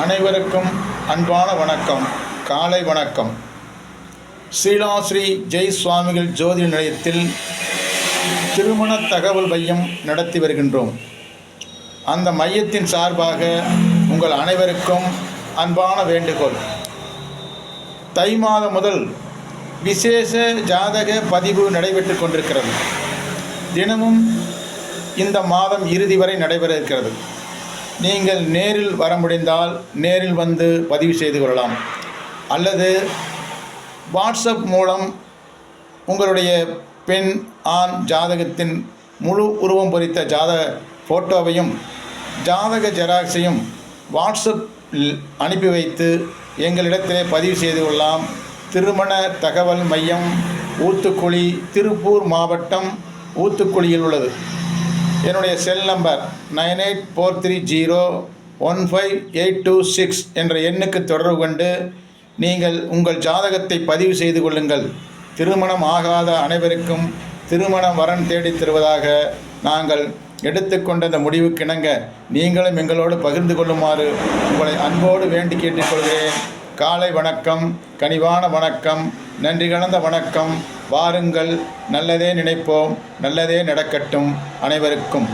அனைவருக்கும் அன்பான வணக்கம், காலை வணக்கம். ஸ்ரீ ஜெய் சுவாமிகள் ஜோதிட நிலையத்தில் திருமண தகவல் மையம் நடத்தி வருகின்றோம். அந்த மையத்தின் சார்பாக உங்கள் அனைவருக்கும் அன்பான வேண்டுகோள். தை மாதம் முதல் விசேஷ ஜாதக பதிவு நடைபெற்று கொண்டிருக்கிறது. தினமும் இந்த மாதம் இறுதி வரை நடைபெற இருக்கிறது. நீங்கள் நேரில் வர முடிந்தால் நேரில் வந்து பதிவு செய்து கொள்ளலாம், அல்லது வாட்ஸ்அப் மூலம் உங்களுடைய பெண் ஆண் ஜாதகத்தின் முழு உருவம் பொறித்த ஜாதக ஃபோட்டோவையும் ஜாதக ஜெராக்ஸையும் வாட்ஸ்அப்பில் அனுப்பி வைத்து எங்களிடத்திலே பதிவு செய்து கொள்ளலாம். திருமண தகவல் மையம் ஊத்துக்குளி, திருப்பூர் மாவட்டம் ஊத்துக்குளியில் உள்ளது. என்னுடைய செல் நம்பர் 9843015826 என்ற எண்ணுக்கு தொடர்பு கொண்டு நீங்கள் உங்கள் ஜாதகத்தை பதிவு செய்து கொள்ளுங்கள். திருமணம் ஆகாத அனைவருக்கும் திருமணம் வரன் தேடித் தருவதாக நாங்கள் எடுத்துக்கொண்ட இந்த முடிவுக்கிணங்க நீங்களும் எங்களோடு பகிர்ந்து கொள்ளுமாறு உங்களை அன்போடு வேண்டி கேட்டுக்கொள்கிறேன். காலை வணக்கம், கனிவான வணக்கம், நன்றி கலந்த வணக்கம். வாருங்கள், நல்லதே நினைப்போம், நல்லதே நடக்கட்டும் அனைவருக்கும்.